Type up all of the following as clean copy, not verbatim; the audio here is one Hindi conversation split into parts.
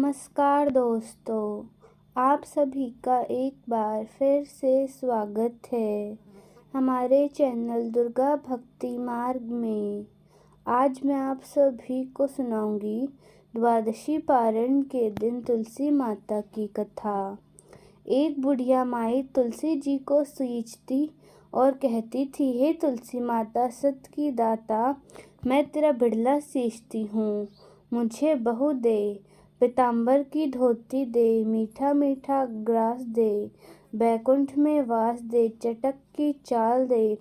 नमस्कार दोस्तों, आप सभी का एक बार फिर से स्वागत है हमारे चैनल दुर्गा भक्ति मार्ग में। आज मैं आप सभी को सुनाऊंगी द्वादशी पारण के दिन तुलसी माता की कथा। एक बुढ़िया माई तुलसी जी को सींचती और कहती थी, हे तुलसी माता सत की दाता, मैं तेरा बिड़ला सींचती हूँ, मुझे बहू दे, पीताम्बर की धोती दे, मीठा मीठा ग्रास दे, बैकुंठ में वास दे, चटक की चाल दे,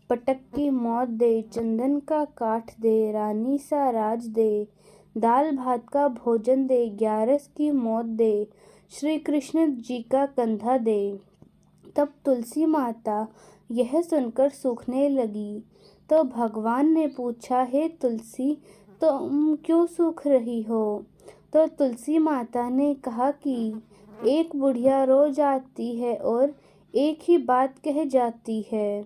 पटक की मौत दे, चंदन का काठ दे, रानी सा राज दे, दाल भात का भोजन दे, 11 की मौत दे, श्री कृष्ण जी का कंधा दे। तब तुलसी माता यह सुनकर सूखने लगी। तो भगवान ने पूछा, हे तुलसी, तुम क्यों सूख रही हो? तो तुलसी माता ने कहा कि एक बुढ़िया रोज आती है और एक ही बात कह जाती है,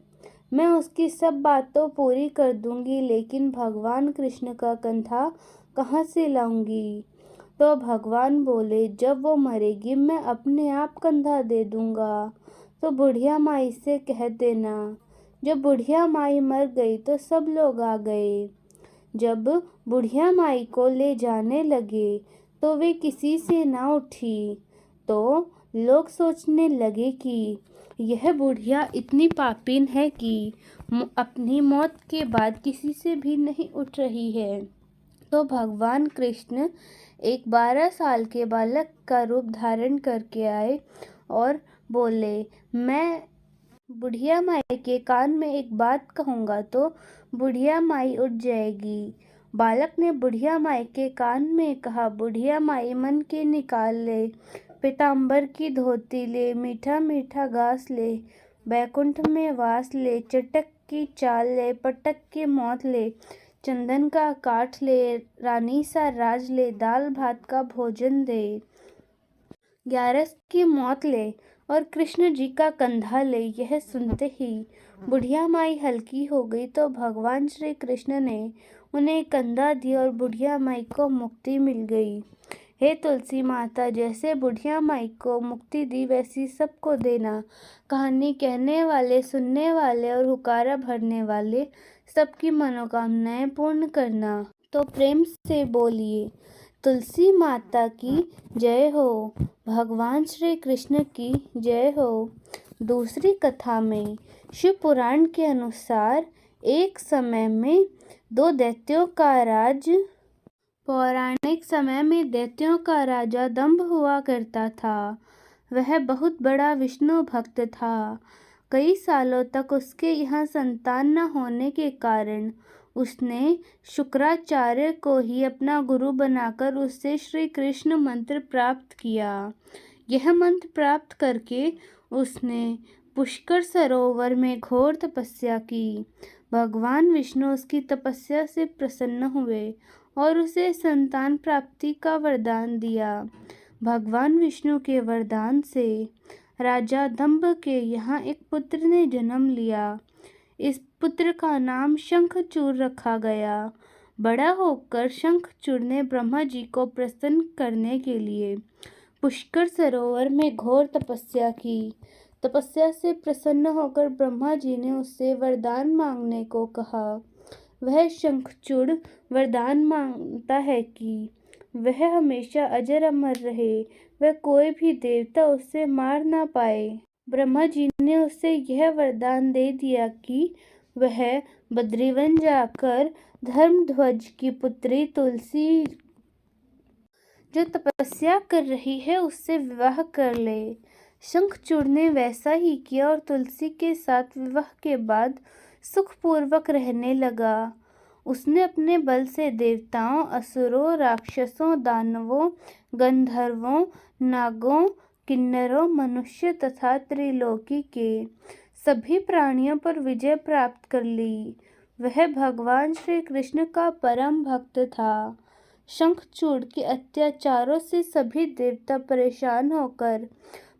मैं उसकी सब बातों पूरी कर दूंगी, लेकिन भगवान कृष्ण का कंधा कहाँ से लाऊंगी? तो भगवान बोले, जब वो मरेगी मैं अपने आप कंधा दे दूंगा, तो बुढ़िया माई से कह देना। जब बुढ़िया माई मर गई तो सब लोग आ गए। जब बुढ़िया माई को ले जाने लगे तो वे किसी से ना उठी। तो लोग सोचने लगे कि यह बुढ़िया इतनी पापीन है कि अपनी मौत के बाद किसी से भी नहीं उठ रही है। तो भगवान कृष्ण एक 12 साल के बालक का रूप धारण करके आए और बोले, मैं बुढ़िया माई के कान में एक बात कहूँगा तो बुढ़िया माई उठ जाएगी। बालक ने बुढ़िया माई के कान में कहा, बुढ़िया माई मन के निकाल ले, पीताम्बर की धोती ले, मीठा मीठा घास ले, बैकुंठ में वास ले, चटक की चाल ले, पटक की मौत ले, चंदन का काठ ले, रानी सा राज ले, दाल भात का भोजन दे, 11 की मौत ले और कृष्ण जी का कंधा ले। यह सुनते ही बुढ़िया माई हल्की हो गई। तो भगवान श्री कृष्ण ने उन्हें कंधा दिया और बुढ़िया माई को मुक्ति मिल गई। हे तुलसी माता, जैसे बुढ़िया माई को मुक्ति दी वैसी सबको देना। कहानी कहने वाले, सुनने वाले और हुकारा भरने वाले सबकी मनोकामनाएं पूर्ण करना। तो प्रेम से बोलिए, तुलसी माता की जय हो, भगवान श्री कृष्ण की जय हो। दूसरी कथा में शिव पुराण के अनुसार एक समय में दो दैत्यों का राज पौराणिक समय में दैत्यों का राजा दंभ हुआ करता था। वह बहुत बड़ा विष्णु भक्त था। कई सालों तक उसके यहाँ संतान न होने के कारण उसने शुक्राचार्य को ही अपना गुरु बनाकर उससे श्री कृष्ण मंत्र प्राप्त किया। यह मंत्र प्राप्त करके उसने पुष्कर सरोवर में घोर तपस्या की। भगवान विष्णु उसकी तपस्या से प्रसन्न हुए और उसे संतान प्राप्ति का वरदान दिया। भगवान विष्णु के वरदान से राजा दंभ के यहाँ एक पुत्र ने जन्म लिया। इस पुत्र का नाम शंखचूड़ रखा गया। बड़ा होकर शंखचूड़ ने ब्रह्मा जी को प्रसन्न करने के लिए पुष्कर सरोवर में घोर तपस्या की। तपस्या से प्रसन्न होकर ब्रह्मा जी ने उससे वरदान मांगने को कहा। वह शंखचूड़ वरदान मांगता है कि वह हमेशा अजर अमर रहे, वह कोई भी देवता उससे मार ना पाए। ब्रह्मा जी ने उससे यह वरदान दे दिया कि वह बद्रीवन जाकर धर्मध्वज की पुत्री तुलसी जो तपस्या कर रही है उससे विवाह कर ले। शंखचूड़ ने वैसा ही किया और तुलसी के साथ विवाह के बाद सुखपूर्वक रहने लगा। उसने अपने बल से देवताओं, असुरों, राक्षसों, दानवों, गंधर्वों, नागों, किन्नरों, मनुष्य तथा त्रिलोकी के सभी प्राणियों पर विजय प्राप्त कर ली। वह भगवान श्री कृष्ण का परम भक्त था। शंखचूड़ के अत्याचारों से सभी देवता परेशान होकर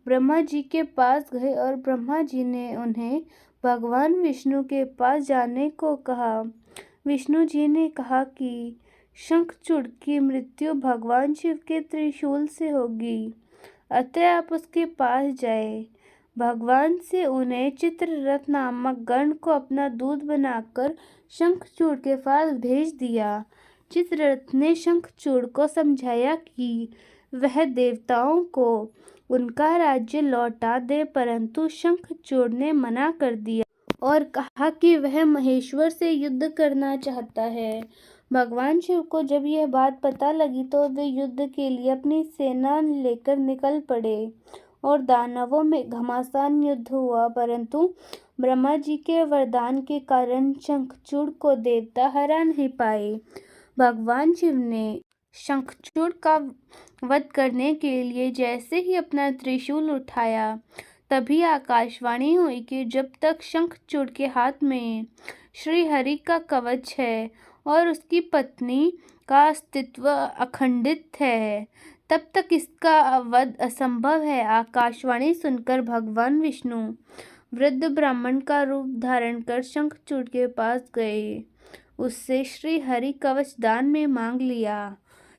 ब्रह्मा जी के पास गए और ब्रह्मा जी ने उन्हें भगवान विष्णु के पास जाने को कहा। विष्णु जी ने कहा कि शंखचूड़ की मृत्यु भगवान शिव के त्रिशूल से होगी, अतः आप उसके पास जाए। भगवान से उन्हें चित्ररथ नामक गण को अपना दूत बनाकर शंखचूड़ के पास भेज दिया। चित्ररथ ने शंखचूड़ को समझाया कि वह देवताओं को उनका राज्य लौटा दे, परंतु शंखचूड़ ने मना कर दिया और कहा कि वह महेश्वर से युद्ध करना चाहता है। भगवान शिव को जब यह बात पता लगी तो वे युद्ध के लिए अपनी सेना लेकर निकल पड़े और दानवों में घमासान युद्ध हुआ, परंतु ब्रह्मा जी के वरदान के कारण शंखचूड़ को देवता हरा नहीं पाए। भगवान शिव ने शंखचूड़ का वध करने के लिए जैसे ही अपना त्रिशूल उठाया, तभी आकाशवाणी हुई कि जब तक शंखचूड़ के हाथ में श्री हरि का कवच है और उसकी पत्नी का अस्तित्व अखंडित है, तब तक इसका वध असंभव है। आकाशवाणी सुनकर भगवान विष्णु वृद्ध ब्राह्मण का रूप धारण कर शंखचूड़ के पास गए, उससे श्री हरि कवच दान में मांग लिया।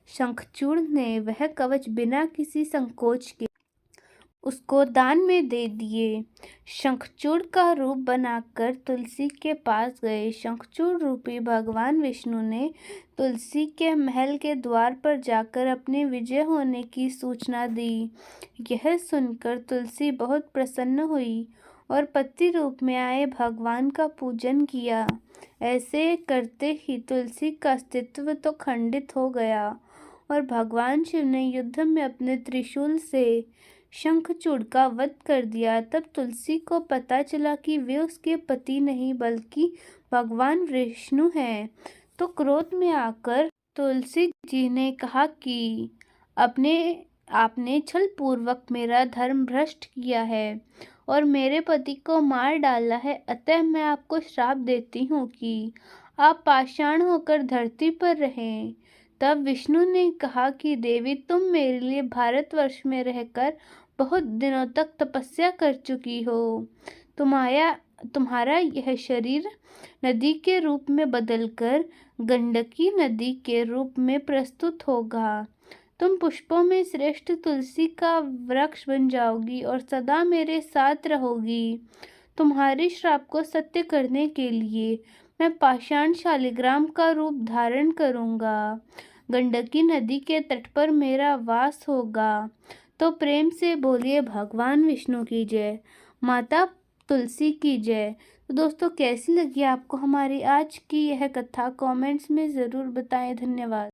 शंखचूड़ ने वह कवच बिना किसी संकोच के उसको दान में दे दिए। शंखचूड़ का रूप बनाकर तुलसी के पास गए। शंखचूड़ रूपी भगवान विष्णु ने तुलसी के महल के द्वार पर जाकर अपने विजय होने की सूचना दी। यह सुनकर तुलसी बहुत प्रसन्न हुई और पति रूप में आए भगवान का पूजन किया। ऐसे करते ही तुलसी का अस्तित्व तो खंडित हो गया और भगवान शिव ने युद्ध में अपने त्रिशूल से शंखचूड़ का वध कर दिया। तब तुलसी को पता चला कि वे उसके पति नहीं बल्कि भगवान विष्णु हैं, तो क्रोध में आकर तुलसी जी ने कहा कि आपने छल पूर्वक मेरा धर्म भ्रष्ट किया है और मेरे पति को मार डाला है, अतः मैं आपको श्राप देती हूँ कि आप पाषाण होकर धरती पर रहें। तब विष्णु ने कहा कि देवी, तुम मेरे लिए भारतवर्ष में रहकर बहुत दिनों तक तपस्या कर चुकी हो। तुम्हारा यह शरीर नदी के रूप में बदलकर गंडकी नदी के रूप में प्रस्तुत होगा। तुम पुष्पों में श्रेष्ठ तुलसी का वृक्ष बन जाओगी और सदा मेरे साथ रहोगी। तुम्हारे श्राप को सत्य करने के लिए मैं पाषाण शालिग्राम का रूप धारण करूंगा। गंडकी नदी के तट पर मेरा वास होगा। तो प्रेम से बोलिए भगवान विष्णु की जय, माता तुलसी की जय। तो दोस्तों, कैसी लगी आपको हमारी आज की यह कथा? कमेंट्स में ज़रूर बताएं। धन्यवाद।